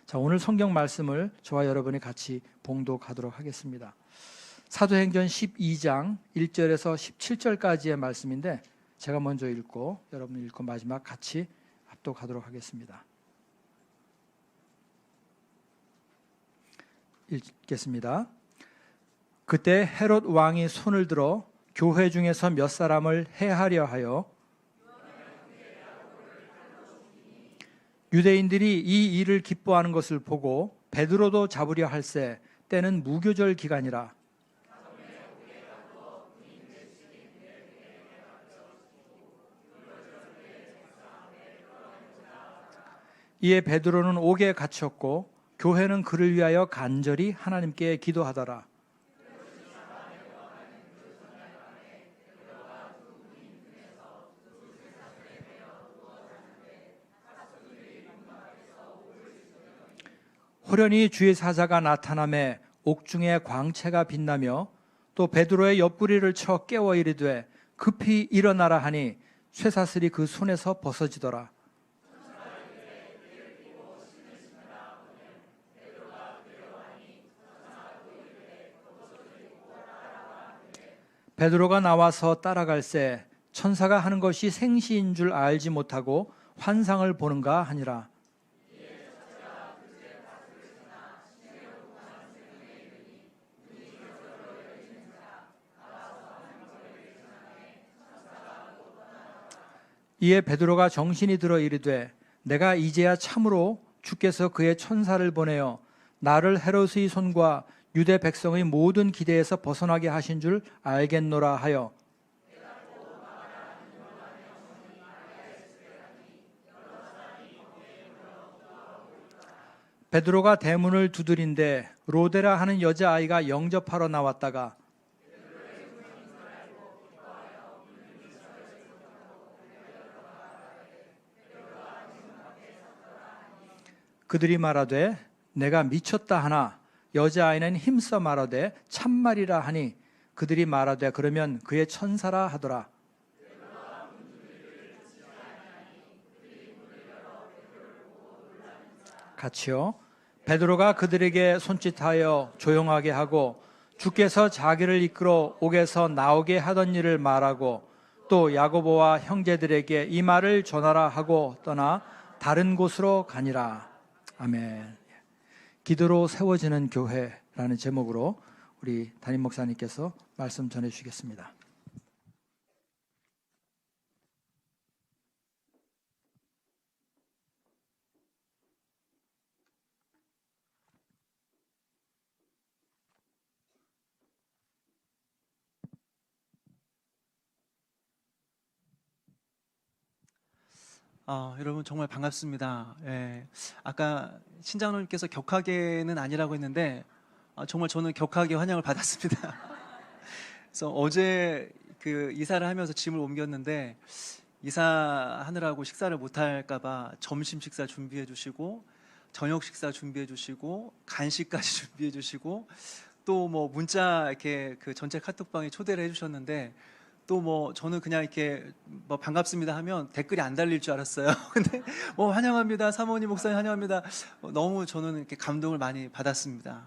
자, 오늘 성경 말씀을 저와 여러분이 같이 봉독하도록 하겠습니다. 사도행전 12장 1절에서 17절까지의 말씀인데 제가 먼저 읽고 여러분 읽고 마지막 같이 합독하도록 하겠습니다. 읽겠습니다. 그때 헤롯 왕이 손을 들어 교회 중에서 몇 사람을 해하려 하여 유대인들이 이 일을 기뻐하는 것을 보고 베드로도 잡으려 할새 때는 무교절 기간이라. 이에 베드로는 옥에 갇혔고 교회는 그를 위하여 간절히 하나님께 기도하더라. 호련히 주의 사자가 나타나매 옥중에 광채가 빛나며 또 베드로의 옆구리를 쳐 깨워 이르되 급히 일어나라 하니 쇠사슬이 그 손에서 벗어지더라. 베드로가 나와서 따라갈새 천사가 하는 것이 생시인 줄 알지 못하고 환상을 보는가 하니라. 이에 베드로가 정신이 들어 이르되 내가 이제야 참으로 주께서 그의 천사를 보내어 나를 헤롯의 손과 유대 백성의 모든 기대에서 벗어나게 하신 줄 알겠노라 하여 베드로가 대문을 두드린데 로데라 하는 여자아이가 영접하러 나왔다가 그들이 말하되 내가 미쳤다 하나 여자아이는 힘써 말하되 참말이라 하니 그들이 말하되 그러면 그의 천사라 하더라. 같이요. 베드로가 그들에게 손짓하여 조용하게 하고 주께서 자기를 이끌어 옥에서 나오게 하던 일을 말하고 또 야고보와 형제들에게 이 말을 전하라 하고 떠나 다른 곳으로 가니라. 아멘. 기도로 세워지는 교회라는 제목으로 우리 담임 목사님께서 말씀 전해 주시겠습니다. 여러분 정말 반갑습니다. 예, 아까 신장로님께서 격하게는 아니라고 했는데 정말 저는 격하게 환영을 받았습니다. 그래서 어제 그 이사를 하면서 짐을 옮겼는데 이사하느라고 식사를 못할까봐 점심 식사 준비해 주시고 저녁 식사 준비해 주시고 간식까지 준비해 주시고 또 뭐 문자 이렇게 그 전체 카톡방에 초대를 해주셨는데 또 뭐 저는 그냥 이렇게 뭐 반갑습니다 하면 댓글이 안 달릴 줄 알았어요. 근데 뭐 환영합니다, 사모님, 목사님 환영합니다. 너무 저는 이렇게 감동을 많이 받았습니다.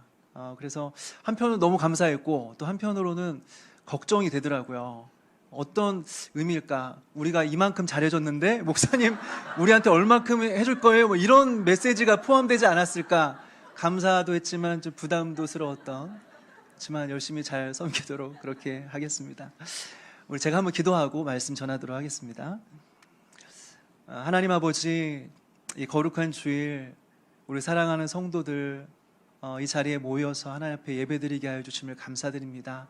그래서 한편으로 너무 감사했고 또 한편으로는 걱정이 되더라고요. 어떤 의미일까? 우리가 이만큼 잘해줬는데 목사님 우리한테 얼만큼 해줄 거예요? 뭐 이런 메시지가 포함되지 않았을까? 감사도 했지만 좀 부담도스러웠던, 하지만 열심히 잘 섬기도록 그렇게 하겠습니다. 우리 제가 한번 기도하고 말씀 전하도록 하겠습니다. 하나님 아버지, 이 거룩한 주일 우리 사랑하는 성도들 이 자리에 모여서 하나님 앞에 예배드리게 하여 주심을 감사드립니다.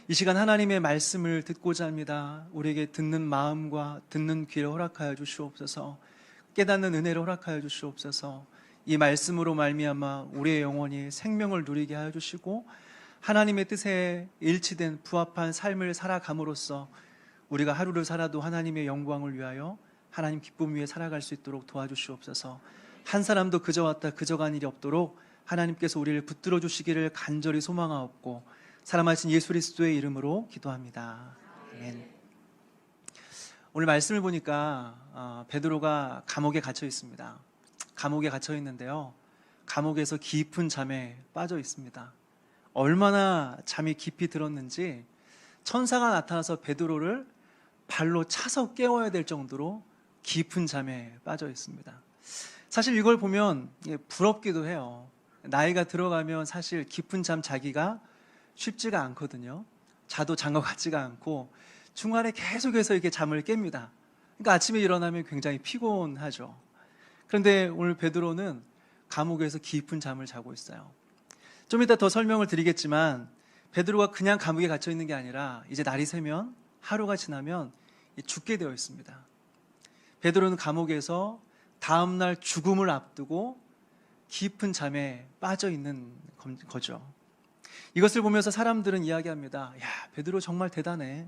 이 시간 하나님의 말씀을 듣고자 합니다. 우리에게 듣는 마음과 듣는 귀를 허락하여 주시옵소서. 깨닫는 은혜를 허락하여 주시옵소서. 이 말씀으로 말미암아 우리의 영혼이 생명을 누리게 하여 주시고 하나님의 뜻에 일치된 부합한 삶을 살아감으로써 우리가 하루를 살아도 하나님의 영광을 위하여 하나님 기쁨 위에 살아갈 수 있도록 도와주시옵소서. 한 사람도 그저 왔다 그저 간 일이 없도록 하나님께서 우리를 붙들어 주시기를 간절히 소망하옵고 살아계신 예수 그리스도의 이름으로 기도합니다. 아멘. 오늘 말씀을 보니까 베드로가 감옥에 갇혀 있습니다. 감옥에 갇혀 있는데요, 감옥에서 깊은 잠에 빠져 있습니다. 얼마나 잠이 깊이 들었는지 천사가 나타나서 베드로를 발로 차서 깨워야 될 정도로 깊은 잠에 빠져 있습니다. 사실 이걸 보면 부럽기도 해요. 나이가 들어가면 사실 깊은 잠 자기가 쉽지가 않거든요. 자도 잔 것 같지가 않고 중간에 계속해서 이렇게 잠을 깹니다. 그러니까 아침에 일어나면 굉장히 피곤하죠. 그런데 오늘 베드로는 감옥에서 깊은 잠을 자고 있어요. 좀 이따 더 설명을 드리겠지만 베드로가 그냥 감옥에 갇혀 있는 게 아니라 이제 날이 새면, 하루가 지나면 죽게 되어 있습니다. 베드로는 감옥에서 다음날 죽음을 앞두고 깊은 잠에 빠져 있는 거죠. 이것을 보면서 사람들은 이야기합니다. 야, 베드로 정말 대단해.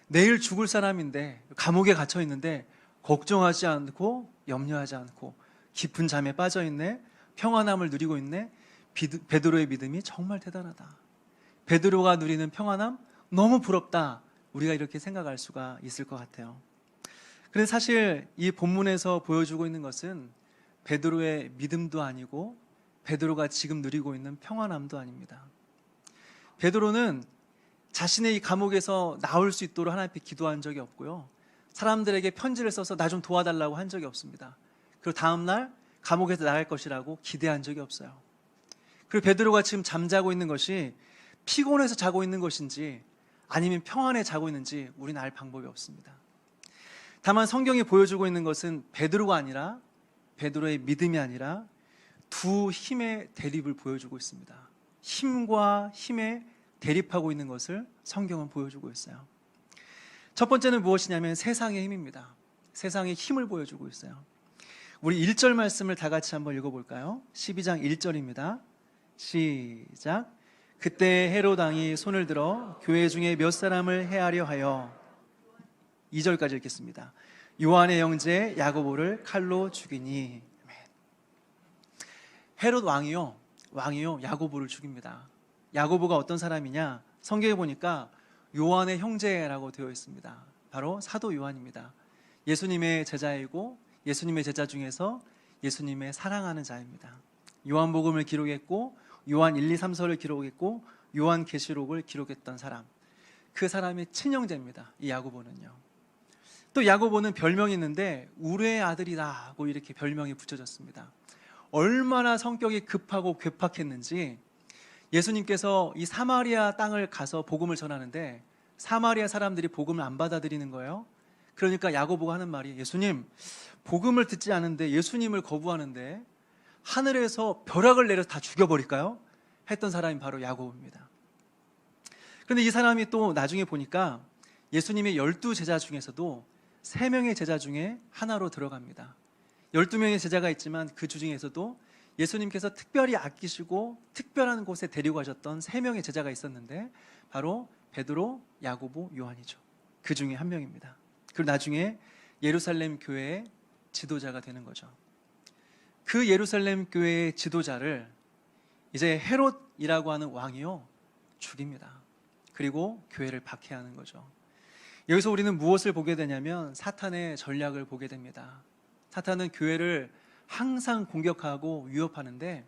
내일 죽을 사람인데 감옥에 갇혀 있는데 걱정하지 않고 염려하지 않고 깊은 잠에 빠져 있네. 평안함을 누리고 있네. 베드로의 믿음이 정말 대단하다. 베드로가 누리는 평안함 너무 부럽다. 우리가 이렇게 생각할 수가 있을 것 같아요. 그런데 사실 이 본문에서 보여주고 있는 것은 베드로의 믿음도 아니고 베드로가 지금 누리고 있는 평안함도 아닙니다. 베드로는 자신의 이 감옥에서 나올 수 있도록 하나님 앞에 기도한 적이 없고요. 사람들에게 편지를 써서 나 좀 도와달라고 한 적이 없습니다. 그리고 다음날 감옥에서 나갈 것이라고 기대한 적이 없어요. 그리고 베드로가 지금 잠자고 있는 것이 피곤해서 자고 있는 것인지 아니면 평안에 자고 있는지 우리는 알 방법이 없습니다. 다만 성경이 보여주고 있는 것은 베드로가 아니라 베드로의 믿음이 아니라 두 힘의 대립을 보여주고 있습니다. 힘과 힘의 대립하고 있는 것을 성경은 보여주고 있어요. 첫 번째는 무엇이냐면 세상의 힘입니다. 세상의 힘을 보여주고 있어요. 우리 1절 말씀을 다 같이 한번 읽어볼까요? 12장 1절입니다. 시작. 그때 헤롯 왕이 손을 들어 교회 중에 몇 사람을 해하려 하여 2절까지 읽겠습니다. 요한의 형제 야고보를 칼로 죽이니. 헤롯 왕이요 야고보를 죽입니다. 야고보가 어떤 사람이냐? 성경에 보니까 요한의 형제라고 되어 있습니다. 바로 사도 요한입니다. 예수님의 제자이고 예수님의 제자 중에서 예수님의 사랑하는 자입니다. 요한복음을 기록했고 요한 1, 2, 3서를 기록했고 요한계시록을 기록했던 사람, 그 사람의 친형제입니다. 이 야고보는요. 또 야고보는 별명이 있는데 우레의 아들이라고 이렇게 별명이 붙여졌습니다. 얼마나 성격이 급하고 괴팍했는지 예수님께서 이 사마리아 땅을 가서 복음을 전하는데 사마리아 사람들이 복음을 안 받아들이는 거예요. 그러니까 야고보가 하는 말이, 예수님 복음을 듣지 않은데 예수님을 거부하는데 하늘에서 벼락을 내려서 다 죽여버릴까요? 했던 사람이 바로 야고보입니다. 그런데 이 사람이 또 나중에 보니까 예수님의 12제자 중에서도 3명의 제자 중에 하나로 들어갑니다. 12명의 제자가 있지만 그 중에서도 예수님께서 특별히 아끼시고 특별한 곳에 데리고 가셨던 3명의 제자가 있었는데 바로 베드로, 야고보, 요한이죠. 그 중에 한 명입니다. 그리고 나중에 예루살렘 교회의 지도자가 되는 거죠. 그 예루살렘 교회의 지도자를 이제 헤롯이라고 하는 왕이요 죽입니다. 그리고 교회를 박해하는 거죠. 여기서 우리는 무엇을 보게 되냐면 사탄의 전략을 보게 됩니다. 사탄은 교회를 항상 공격하고 위협하는데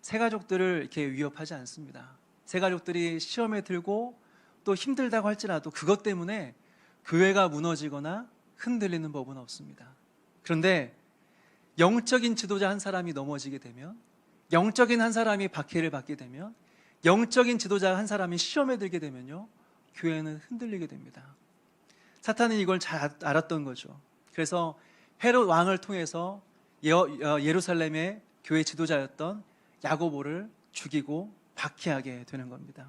새가족들을 이렇게 위협하지 않습니다. 새가족들이 시험에 들고 또 힘들다고 할지라도 그것 때문에 교회가 무너지거나 흔들리는 법은 없습니다. 그런데 영적인 지도자 한 사람이 넘어지게 되면, 영적인 한 사람이 박해를 받게 되면, 영적인 지도자 한 사람이 시험에 들게 되면요 교회는 흔들리게 됩니다. 사탄은 이걸 잘 알았던 거죠. 그래서 헤롯 왕을 통해서 예루살렘의 교회 지도자였던 야고보를 죽이고 박해하게 되는 겁니다.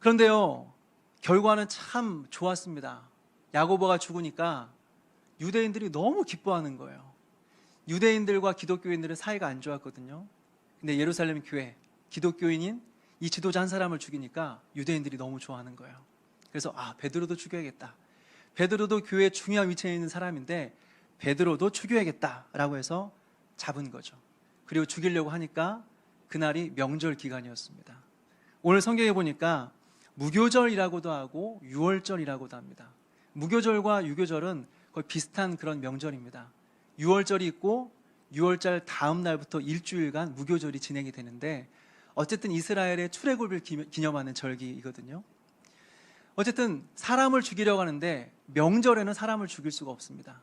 그런데요 결과는 참 좋았습니다. 야고보가 죽으니까 유대인들이 너무 기뻐하는 거예요. 유대인들과 기독교인들은 사이가 안 좋았거든요. 근데 예루살렘 교회 기독교인인 이 지도자 한 사람을 죽이니까 유대인들이 너무 좋아하는 거예요. 그래서 베드로도 죽여야겠다. 베드로도 교회에 중요한 위치에 있는 사람인데 베드로도 죽여야겠다라고 해서 잡은 거죠. 그리고 죽이려고 하니까 그날이 명절 기간이었습니다. 오늘 성경에 보니까 무교절이라고도 하고 유월절이라고도 합니다. 무교절과 유교절은 거의 비슷한 그런 명절입니다. 유월절이 있고 6월절 다음 날부터 일주일간 무교절이 진행이 되는데 어쨌든 이스라엘의 출애굽을 기념하는 절기이거든요. 어쨌든 사람을 죽이려고 하는데 명절에는 사람을 죽일 수가 없습니다.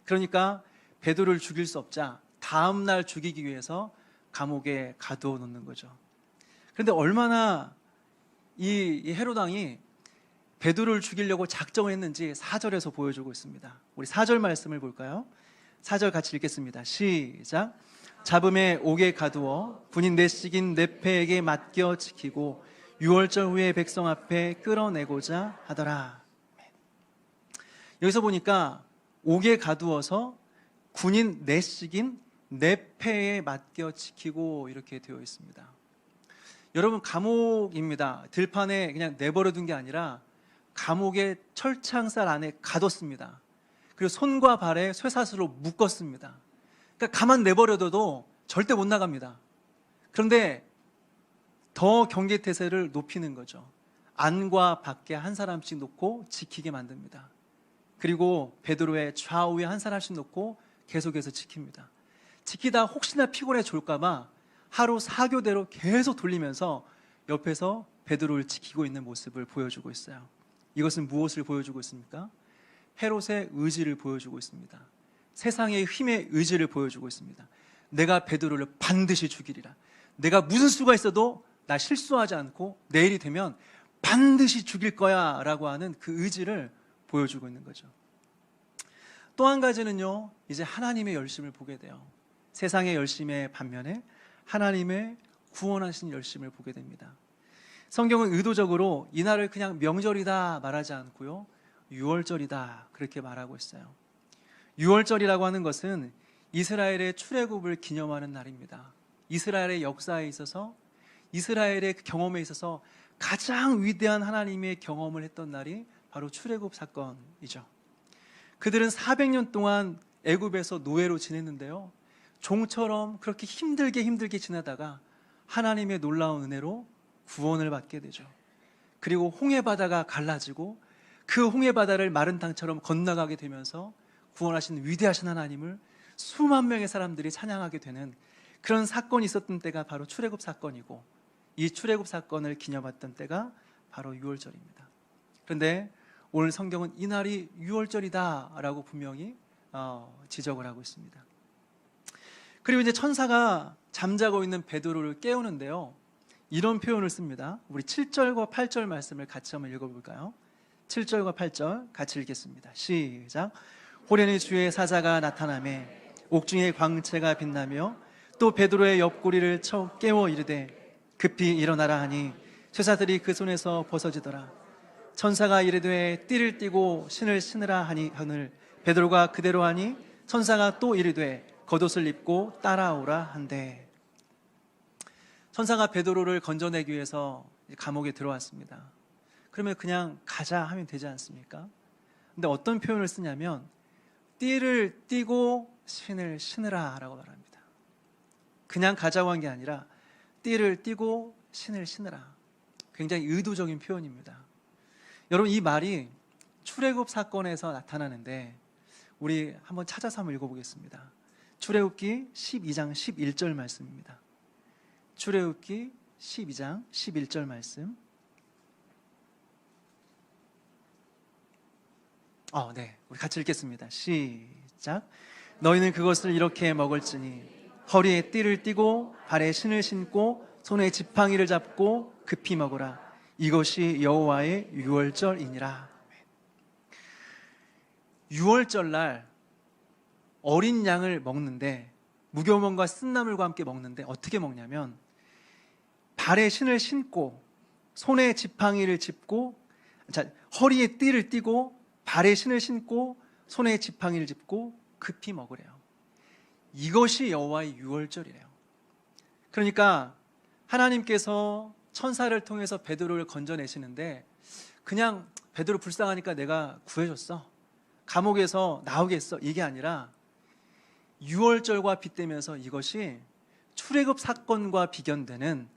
그러니까 베드로를 죽일 수 없자 다음 날 죽이기 위해서 감옥에 가두어 놓는 거죠. 그런데 얼마나 이 헤롯 왕이 베드로를 죽이려고 작정을 했는지 4절에서 보여주고 있습니다. 우리 4절 말씀을 볼까요? 4절 같이 읽겠습니다. 시작. 잡음에 옥에 가두어 군인 내식인 네페에게 맡겨 지키고 6월절 후에 백성 앞에 끌어내고자 하더라. 여기서 보니까 옥에 가두어서 군인 내식인 네페에 맡겨 지키고 이렇게 되어 있습니다. 여러분, 감옥입니다. 들판에 그냥 내버려 둔 게 아니라 감옥의 철창살 안에 가뒀습니다. 그리고 손과 발에 쇠사슬로 묶었습니다. 그러니까 가만 내버려둬도 절대 못 나갑니다. 그런데 더 경계태세를 높이는 거죠. 안과 밖에 한 사람씩 놓고 지키게 만듭니다. 그리고 베드로의 좌우에 한 사람씩 놓고 계속해서 지킵니다. 지키다 혹시나 피곤해 졸까봐 하루 4교대로 계속 돌리면서 옆에서 베드로를 지키고 있는 모습을 보여주고 있어요. 이것은 무엇을 보여주고 있습니까? 헤롯의 의지를 보여주고 있습니다. 세상의 힘의 의지를 보여주고 있습니다. 내가 베드로를 반드시 죽이리라. 내가 무슨 수가 있어도 나 실수하지 않고 내일이 되면 반드시 죽일 거야 라고 하는 그 의지를 보여주고 있는 거죠. 또 한 가지는요, 이제 하나님의 열심을 보게 돼요. 세상의 열심의 반면에 하나님의 구원하신 열심을 보게 됩니다. 성경은 의도적으로 이날을 그냥 명절이다 말하지 않고요, 6월절이다 그렇게 말하고 있어요. 6월절이라고 하는 것은 이스라엘의 출애굽을 기념하는 날입니다. 이스라엘의 역사에 있어서, 이스라엘의 경험에 있어서 가장 위대한 하나님의 경험을 했던 날이 바로 출애굽 사건이죠. 그들은 400년 동안 애굽에서 노예로 지냈는데요, 종처럼 그렇게 힘들게 지내다가 하나님의 놀라운 은혜로 구원을 받게 되죠. 그리고 홍해바다가 갈라지고 그 홍해바다를 마른 땅처럼 건너가게 되면서 구원하신 위대하신 하나님을 수만 명의 사람들이 찬양하게 되는 그런 사건이 있었던 때가 바로 출애굽 사건이고, 이 출애굽 사건을 기념했던 때가 바로 6월절입니다. 그런데 오늘 성경은 이날이 6월절이다 라고 분명히 지적을 하고 있습니다. 그리고 이제 천사가 잠자고 있는 베드로를 깨우는데요, 이런 표현을 씁니다. 우리 7절과 8절 말씀을 같이 한번 읽어볼까요? 7절과 8절 같이 읽겠습니다. 시작. 호련히 주의 사자가 나타나매 옥중의 광채가 빛나며 또 베드로의 옆구리를 쳐 깨워 이르되 급히 일어나라 하니 쇠사들이 그 손에서 벗어지더라. 천사가 이르되 띠를 띠고 신을 신으라 하니 하늘 베드로가 그대로 하니 천사가 또 이르되 겉옷을 입고 따라오라 한대. 천사가 베드로를 건져내기 위해서 감옥에 들어왔습니다. 그러면 그냥 가자 하면 되지 않습니까? 근데 어떤 표현을 쓰냐면 띠를 띠고 신을 신으라 라고 말합니다. 그냥 가자고 한 게 아니라 띠를 띠고 신을 신으라. 굉장히 의도적인 표현입니다. 여러분, 이 말이 출애굽 사건에서 나타나는데 우리 한번 찾아서 한번 읽어보겠습니다. 출애굽기 12장 11절 말씀입니다. 출애굽기 12장 11절 말씀. 네, 우리 같이 읽겠습니다. 시작. 너희는 그것을 이렇게 먹을지니 허리에 띠를 띠고 발에 신을 신고 손에 지팡이를 잡고 급히 먹으라. 이것이 여호와의 유월절이니라. 유월절날 어린 양을 먹는데, 무교먼과 쓴나물과 함께 먹는데 어떻게 먹냐면 발에 신을 신고 손에 지팡이를 짚고, 허리에 띠를 띠고 발에 신을 신고 손에 지팡이를 짚고 급히 먹으래요. 이것이 여호와의 유월절이래요. 그러니까 하나님께서 천사를 통해서 베드로를 건져내시는데 그냥 베드로 불쌍하니까 내가 구해줬어, 감옥에서 나오게 했어, 이게 아니라 유월절과 빗대면서 이것이 출애굽 사건과 비견되는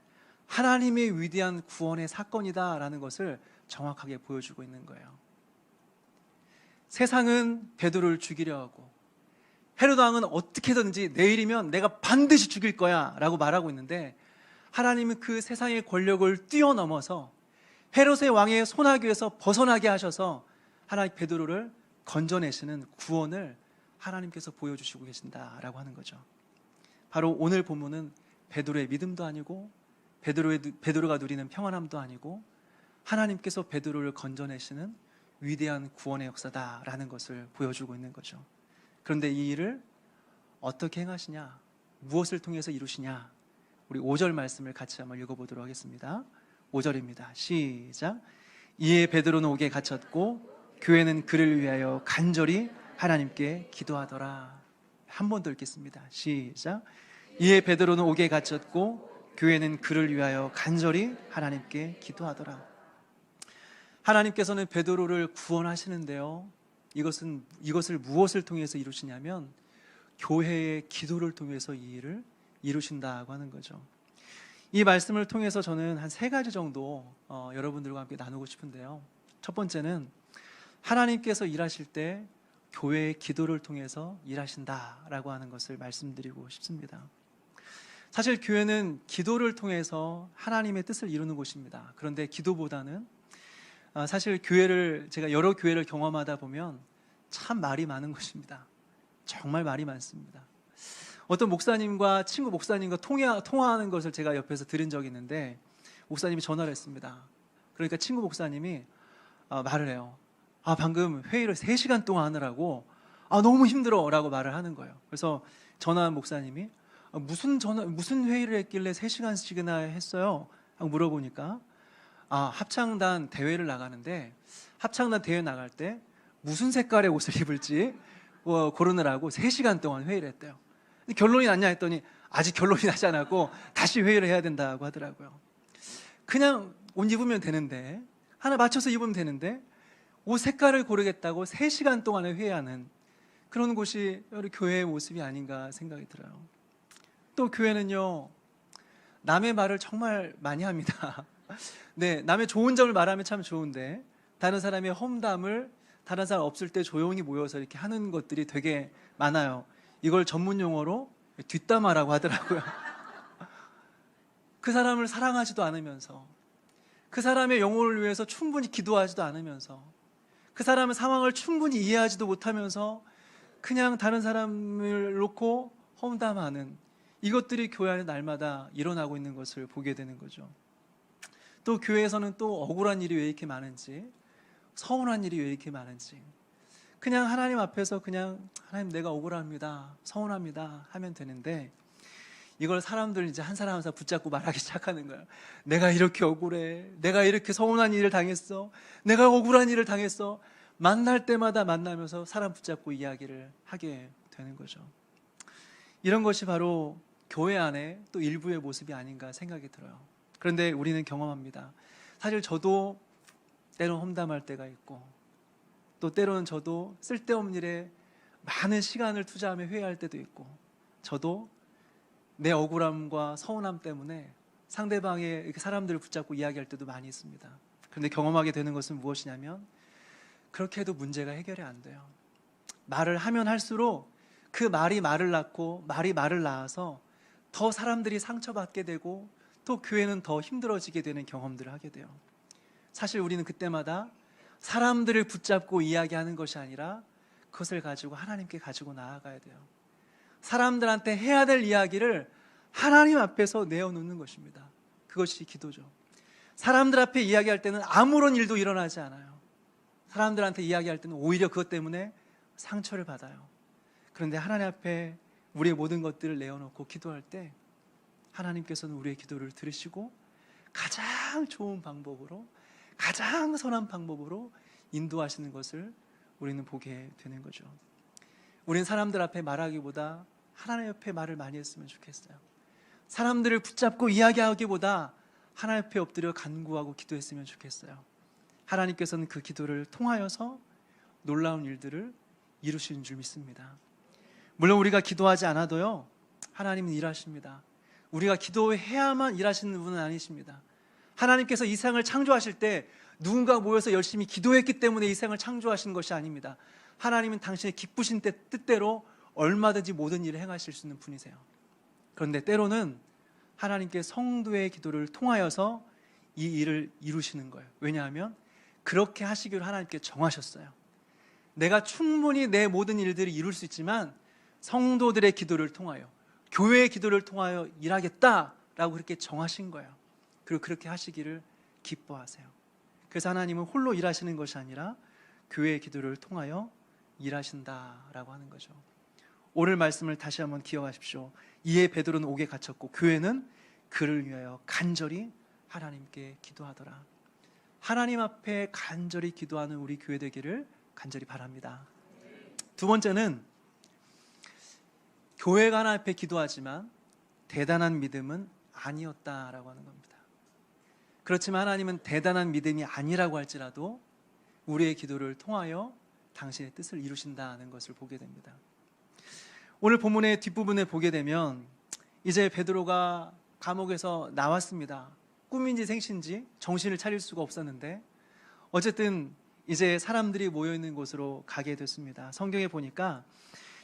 하나님의 위대한 구원의 사건이다라는 것을 정확하게 보여주고 있는 거예요. 세상은 베드로를 죽이려 하고, 헤롯 왕은 어떻게든지 내일이면 내가 반드시 죽일 거야 라고 말하고 있는데, 하나님은 그 세상의 권력을 뛰어넘어서 헤롯의 왕의 손아귀에서 벗어나게 하셔서 하나님 베드로를 건져내시는 구원을 하나님께서 보여주시고 계신다라고 하는 거죠. 바로 오늘 본문은 베드로의 믿음도 아니고 베드로가 누리는 평안함도 아니고 하나님께서 베드로를 건져내시는 위대한 구원의 역사다라는 것을 보여주고 있는 거죠. 그런데 이 일을 어떻게 행하시냐, 무엇을 통해서 이루시냐, 우리 5절 말씀을 같이 한번 읽어보도록 하겠습니다. 5절입니다. 시작. 이에 베드로는 옥에 갇혔고 교회는 그를 위하여 간절히 하나님께 기도하더라. 한 번 더 읽겠습니다. 시작. 이에 베드로는 옥에 갇혔고 교회는 그를 위하여 간절히 하나님께 기도하더라. 하나님께서는 베드로를 구원하시는데요, 이것을 무엇을 통해서 이루시냐면 교회의 기도를 통해서 이 일을 이루신다고 하는 거죠. 이 말씀을 통해서 저는 한 3가지 정도 여러분들과 함께 나누고 싶은데요. 첫 번째는 하나님께서 일하실 때 교회의 기도를 통해서 일하신다라고 하는 것을 말씀드리고 싶습니다. 사실 교회는 기도를 통해서 하나님의 뜻을 이루는 곳입니다. 그런데 기도보다는 사실 제가 여러 교회를 경험하다 보면 참 말이 많은 것입니다. 정말 말이 많습니다. 어떤 목사님과 친구 목사님과 통화하는 것을 제가 옆에서 들은 적이 있는데, 목사님이 전화를 했습니다. 그러니까 친구 목사님이 말을 해요. 방금 회의를 3시간 동안 하느라고 너무 힘들어 라고 말을 하는 거예요. 그래서 전화한 목사님이 무슨 회의를 했길래 3시간씩이나 했어요? 하고 물어보니까 합창단 대회를 나가는데, 합창단 대회 나갈 때 무슨 색깔의 옷을 입을지 고르느라고 3시간 동안 회의를 했대요. 근데 결론이 났냐 했더니 아직 결론이 나지 않았고 다시 회의를 해야 된다고 하더라고요. 그냥 옷 입으면 되는데, 하나 맞춰서 입으면 되는데 옷 색깔을 고르겠다고 3시간 동안에 회의하는 그런 곳이 우리 교회의 모습이 아닌가 생각이 들어요. 또 교회는요, 남의 말을 정말 많이 합니다. 네, 남의 좋은 점을 말하면 참 좋은데 다른 사람의 험담을 다른 사람 없을 때 조용히 모여서 이렇게 하는 것들이 되게 많아요. 이걸 전문 용어로 뒷담화라고 하더라고요. 그 사람을 사랑하지도 않으면서, 그 사람의 영혼을 위해서 충분히 기도하지도 않으면서, 그 사람의 상황을 충분히 이해하지도 못하면서 그냥 다른 사람을 놓고 험담하는 이것들이 교회 안에 날마다 일어나고 있는 것을 보게 되는 거죠. 또 교회에서는 또 억울한 일이 왜 이렇게 많은지, 서운한 일이 왜 이렇게 많은지, 그냥 하나님 앞에서 그냥 하나님 내가 억울합니다, 서운합니다 하면 되는데, 이걸 사람들 이제 한 사람 한 사람 붙잡고 말하기 시작하는 거예요. 내가 이렇게 억울해, 내가 이렇게 서운한 일을 당했어, 내가 억울한 일을 당했어. 만날 때마다 만나면서 사람 붙잡고 이야기를 하게 되는 거죠. 이런 것이 바로 교회 안에 또 일부의 모습이 아닌가 생각이 들어요. 그런데 우리는 경험합니다. 사실 저도 때로는 험담할 때가 있고, 또 때로는 저도 쓸데없는 일에 많은 시간을 투자하며 회의할 때도 있고, 저도 내 억울함과 서운함 때문에 상대방의 이렇게 사람들을 붙잡고 이야기할 때도 많이 있습니다. 그런데 경험하게 되는 것은 무엇이냐면, 그렇게 해도 문제가 해결이 안 돼요. 말을 하면 할수록 그 말이 말을 낳고 말이 말을 낳아서 더 사람들이 상처받게 되고 또 교회는 더 힘들어지게 되는 경험들을 하게 돼요. 사실 우리는 그때마다 사람들을 붙잡고 이야기하는 것이 아니라 그것을 가지고 하나님께 가지고 나아가야 돼요. 사람들한테 해야 될 이야기를 하나님 앞에서 내어놓는 것입니다. 그것이 기도죠. 사람들 앞에 이야기할 때는 아무런 일도 일어나지 않아요. 사람들한테 이야기할 때는 오히려 그것 때문에 상처를 받아요. 그런데 하나님 앞에 우리의 모든 것들을 내어놓고 기도할 때 하나님께서는 우리의 기도를 들으시고 가장 좋은 방법으로, 가장 선한 방법으로 인도하시는 것을 우리는 보게 되는 거죠. 우리는 사람들 앞에 말하기보다 하나님 앞에 말을 많이 했으면 좋겠어요. 사람들을 붙잡고 이야기하기보다 하나님 앞에 엎드려 간구하고 기도했으면 좋겠어요. 하나님께서는 그 기도를 통하여서 놀라운 일들을 이루시는 줄 믿습니다. 물론 우리가 기도하지 않아도요, 하나님은 일하십니다. 우리가 기도해야만 일하시는 분은 아니십니다. 하나님께서 이 세상을 창조하실 때 누군가 모여서 열심히 기도했기 때문에 이 세상을 창조하신 것이 아닙니다. 하나님은 당신의 기쁘신 뜻대로 얼마든지 모든 일을 행하실 수 있는 분이세요. 그런데 때로는 하나님께 성도의 기도를 통하여서 이 일을 이루시는 거예요. 왜냐하면 그렇게 하시기로 하나님께 정하셨어요. 내가 충분히 내 모든 일들을 이룰 수 있지만 성도들의 기도를 통하여, 교회의 기도를 통하여 일하겠다라고 그렇게 정하신 거예요. 그리고 그렇게 하시기를 기뻐하세요. 그래서 하나님은 홀로 일하시는 것이 아니라 교회의 기도를 통하여 일하신다라고 하는 거죠. 오늘 말씀을 다시 한번 기억하십시오. 이에 베드로는 옥에 갇혔고 교회는 그를 위하여 간절히 하나님께 기도하더라. 하나님 앞에 간절히 기도하는 우리 교회 되기를 간절히 바랍니다. 두 번째는 교회가 하나님 앞에 기도하지만 대단한 믿음은 아니었다라고 하는 겁니다. 그렇지만 하나님은 대단한 믿음이 아니라고 할지라도 우리의 기도를 통하여 당신의 뜻을 이루신다는 것을 보게 됩니다. 오늘 본문의 뒷부분에 보게 되면 이제 베드로가 감옥에서 나왔습니다. 꿈인지 생신지 정신을 차릴 수가 없었는데 어쨌든 이제 사람들이 모여있는 곳으로 가게 됐습니다. 성경에 보니까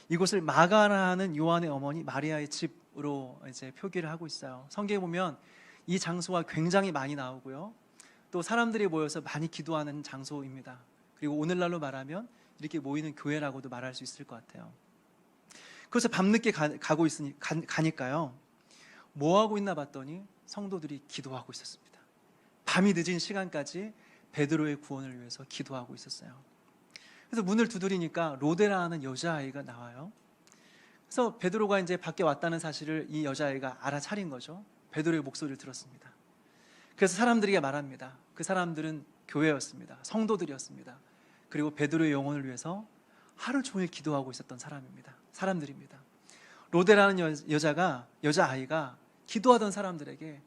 이곳을 마가라는 요한의 어머니 마리아의 집으로 이제 표기를 하고 있어요. 성경에 보면 이 장소가 굉장히 많이 나오고요. 또 사람들이 모여서 많이 기도하는 장소입니다. 그리고 오늘날로 말하면 이렇게 모이는 교회라고도 말할 수 있을 것 같아요. 그래서 밤늦게 가니까요. 뭐 하고 있나 봤더니 성도들이 기도하고 있었습니다. 밤이 늦은 시간까지 베드로의 구원을 위해서 기도하고 있었어요. 그래서 문을 두드리니까 로데라는 여자아이가 나와요. 그래서 베드로가 이제 밖에 왔다는 사실을 이 여자아이가 알아차린 거죠. 베드로의 목소리를 들었습니다. 그래서 사람들에게 말합니다. 그 사람들은 교회였습니다. 성도들이었습니다. 그리고 베드로의 영혼을 위해서 하루 종일 기도하고 있었던 사람들입니다. 로데라는 여자아이가 기도하던 사람들에게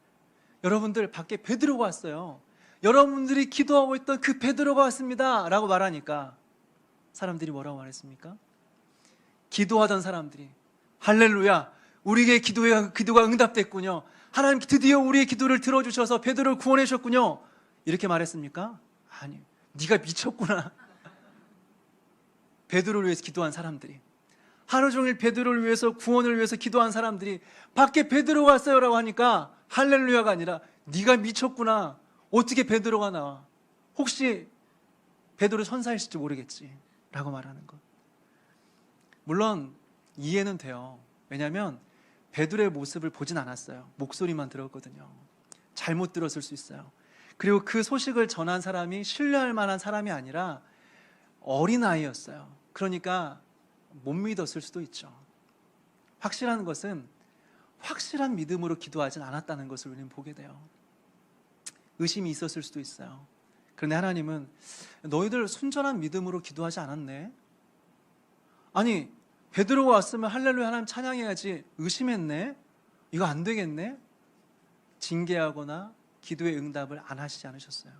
여러분들 밖에 베드로가 왔어요. 여러분들이 기도하고 있던 그 베드로가 왔습니다 라고 말하니까 사람들이 뭐라고 말했습니까? 기도하던 사람들이 할렐루야, 우리의 기도가 응답됐군요. 하나님 드디어 우리의 기도를 들어주셔서 베드로를 구원해 주셨군요. 이렇게 말했습니까? 아니, 네가 미쳤구나. 베드로를 위해서 기도한 사람들이, 하루 종일 베드로를 위해서, 구원을 위해서 기도한 사람들이 밖에 베드로가 왔어요라고 하니까 할렐루야가 아니라 네가 미쳤구나. 어떻게 베드로가 나와? 혹시 베드로 천사일지 모르겠지 라고 말하는 것. 물론 이해는 돼요. 왜냐하면 베드로의 모습을 보진 않았어요. 목소리만 들었거든요. 잘못 들었을 수 있어요. 그리고 그 소식을 전한 사람이 신뢰할 만한 사람이 아니라 어린아이였어요. 그러니까 못 믿었을 수도 있죠. 확실한 것은 확실한 믿음으로 기도하진 않았다는 것을 우리는 보게 돼요. 의심이 있었을 수도 있어요. 그런데 하나님은 너희들 순전한 믿음으로 기도하지 않았네. 아니, 베드로가 왔으면 할렐루야 하나님 찬양해야지. 의심했네. 이거 안 되겠네. 징계하거나 기도의 응답을 안 하시지 않으셨어요.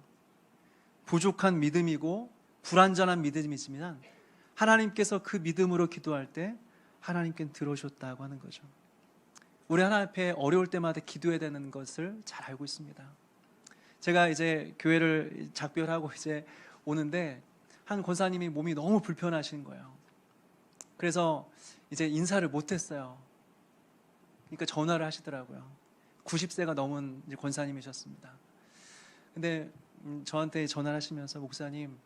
부족한 믿음이고 불완전한 믿음이지만 하나님께서 그 믿음으로 기도할 때 하나님께는 들어주셨다고 하는 거죠. 우리 하나님 앞에 어려울 때마다 기도해야 되는 것을 잘 알고 있습니다. 제가 이제 교회를 작별하고 이제 오는데 한 권사님이 몸이 너무 불편하신 거예요. 그래서 이제 인사를 못했어요. 그러니까 전화를 하시더라고요. 90세가 넘은 이제 권사님이셨습니다. 근데 저한테 전화를 하시면서 목사님,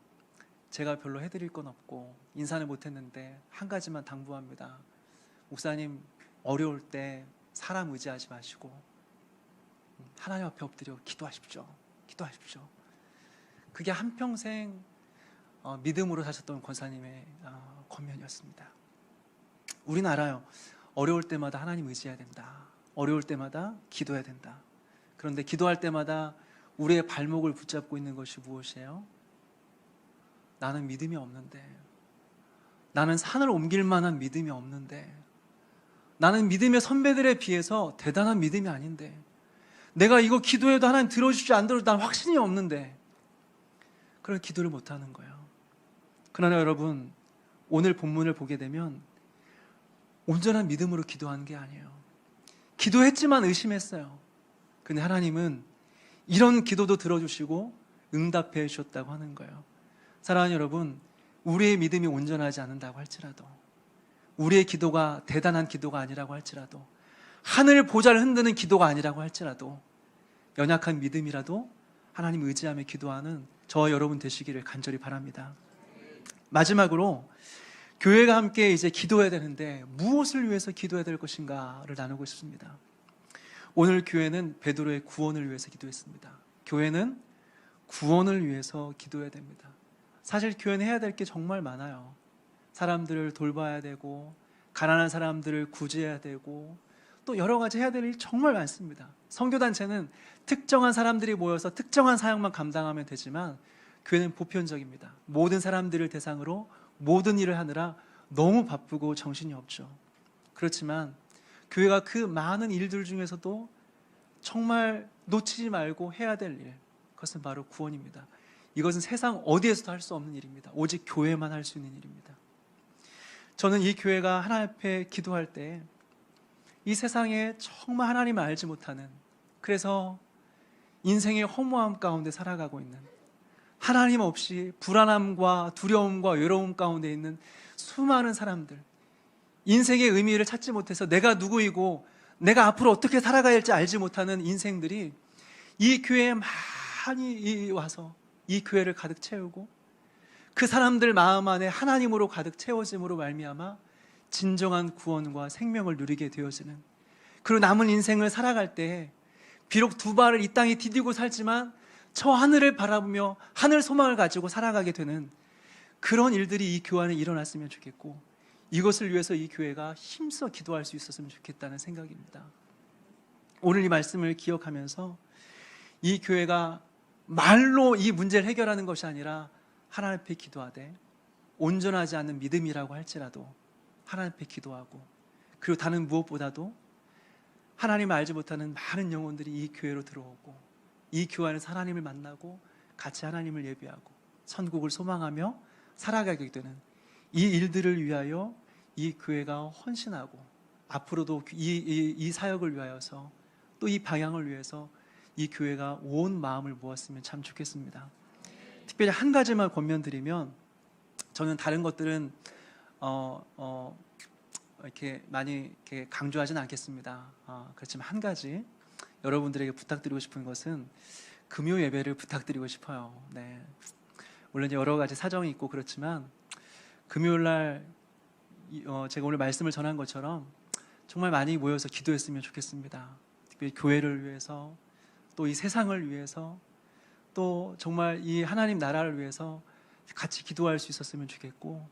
제가 별로 해드릴 건 없고 인사는 못했는데 한 가지만 당부합니다. 목사님, 어려울 때 사람 의지하지 마시고 하나님 앞에 엎드려 기도하십시오. 그게 한평생 믿음으로 사셨던 권사님의 권면이었습니다. 우리는 알아요. 어려울 때마다 하나님 의지해야 된다. 어려울 때마다 기도해야 된다. 그런데 기도할 때마다 우리의 발목을 붙잡고 있는 것이 무엇이에요? 나는 믿음이 없는데, 나는 산을 옮길 만한 믿음이 없는데, 나는 믿음의 선배들에 비해서 대단한 믿음이 아닌데, 내가 이거 기도해도 하나님 들어주지 안 들어주지 난 확신이 없는데, 그런 기도를 못하는 거예요. 그러나 여러분, 오늘 본문을 보게 되면 온전한 믿음으로 기도하는 게 아니에요. 기도했지만 의심했어요. 근데 하나님은 이런 기도도 들어주시고 응답해 주셨다고 하는 거예요. 사랑하는 여러분, 우리의 믿음이 온전하지 않는다고 할지라도, 우리의 기도가 대단한 기도가 아니라고 할지라도, 하늘 보좌를 흔드는 기도가 아니라고 할지라도 연약한 믿음이라도 하나님 의지하며 기도하는 저와 여러분 되시기를 간절히 바랍니다. 마지막으로 교회가 함께 이제 기도해야 되는데 무엇을 위해서 기도해야 될 것인가를 나누고 싶습니다. 오늘 교회는 베드로의 구원을 위해서 기도했습니다. 교회는 구원을 위해서 기도해야 됩니다. 사실 교회는 해야 될 게 정말 많아요. 사람들을 돌봐야 되고, 가난한 사람들을 구제해야 되고, 또 여러 가지 해야 될 일이 정말 많습니다. 선교단체는 특정한 사람들이 모여서 특정한 사역만 감당하면 되지만, 교회는 보편적입니다. 모든 사람들을 대상으로 모든 일을 하느라 너무 바쁘고 정신이 없죠. 그렇지만 교회가 그 많은 일들 중에서도 정말 놓치지 말고 해야 될 일, 그것은 바로 구원입니다. 이것은 세상 어디에서도 할 수 없는 일입니다. 오직 교회만 할 수 있는 일입니다. 저는 이 교회가 하나님 앞에 기도할 때 이 세상에 정말 하나님을 알지 못하는, 그래서 인생의 허무함 가운데 살아가고 있는, 하나님 없이 불안함과 두려움과 외로움 가운데 있는 수많은 사람들, 인생의 의미를 찾지 못해서 내가 누구이고 내가 앞으로 어떻게 살아가야 할지 알지 못하는 인생들이 이 교회에 많이 와서 이 교회를 가득 채우고, 그 사람들 마음 안에 하나님으로 가득 채워짐으로 말미암아 진정한 구원과 생명을 누리게 되어지는, 그리고 남은 인생을 살아갈 때 비록 두 발을 이 땅에 디디고 살지만 저 하늘을 바라보며 하늘 소망을 가지고 살아가게 되는 그런 일들이 이 교회 안에 일어났으면 좋겠고, 이것을 위해서 이 교회가 힘써 기도할 수 있었으면 좋겠다는 생각입니다. 오늘 이 말씀을 기억하면서 이 교회가 말로 이 문제를 해결하는 것이 아니라 하나님 앞에 기도하되, 온전하지 않은 믿음이라고 할지라도 하나님 앞에 기도하고, 그리고 다른 무엇보다도 하나님을 알지 못하는 많은 영혼들이 이 교회로 들어오고, 이 교회 안에서 하나님을 만나고 같이 하나님을 예배하고 천국을 소망하며 살아가게 되는 이 일들을 위하여 이 교회가 헌신하고, 앞으로도 이 사역을 위하여서, 또 이 방향을 위해서 이 교회가 온 마음을 모았으면 참 좋겠습니다. 특별히 한 가지만 권면드리면, 저는 다른 것들은 이렇게 많이 이렇게 강조하지는 않겠습니다. 그렇지만 한 가지 여러분들에게 부탁드리고 싶은 것은 금요 예배를 부탁드리고 싶어요. 네. 물론 여러 가지 사정이 있고 그렇지만 금요일 날 제가 오늘 말씀을 전한 것처럼 정말 많이 모여서 기도했으면 좋겠습니다. 특별히 교회를 위해서, 또 이 세상을 위해서, 또 정말 이 하나님 나라를 위해서 같이 기도할 수 있었으면 좋겠고,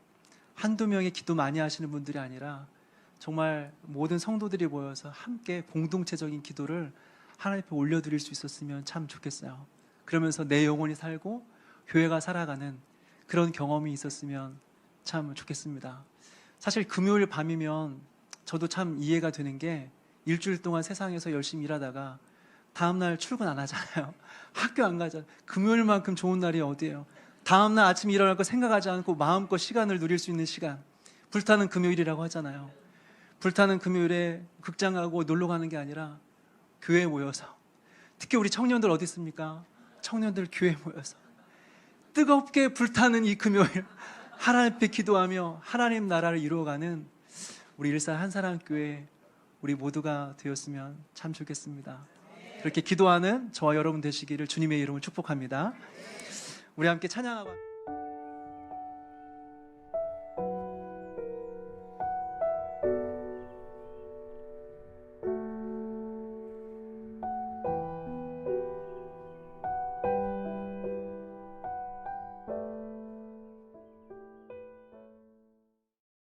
한두 명의 기도 많이 하시는 분들이 아니라 정말 모든 성도들이 모여서 함께 공동체적인 기도를 하나님 앞에 올려드릴 수 있었으면 참 좋겠어요. 그러면서 내 영혼이 살고 교회가 살아가는 그런 경험이 있었으면 참 좋겠습니다. 사실 금요일 밤이면 저도 참 이해가 되는 게, 일주일 동안 세상에서 열심히 일하다가 다음날 출근 안 하잖아요. 학교 안 가잖아요. 금요일만큼 좋은 날이 어디예요? 다음날 아침에 일어날 거 생각하지 않고 마음껏 시간을 누릴 수 있는 시간, 불타는 금요일이라고 하잖아요. 불타는 금요일에 극장 가고 놀러 가는 게 아니라 교회에 모여서, 특히 우리 청년들 어디 있습니까? 청년들 교회에 모여서 뜨겁게 불타는 이 금요일 하나님 앞에 기도하며 하나님 나라를 이루어가는 우리 일산 한사랑교회 우리 모두가 되었으면 참 좋겠습니다. 그렇게 기도하는 저와 여러분 되시기를 주님의 이름으로 축복합니다. 우리 함께 찬양하고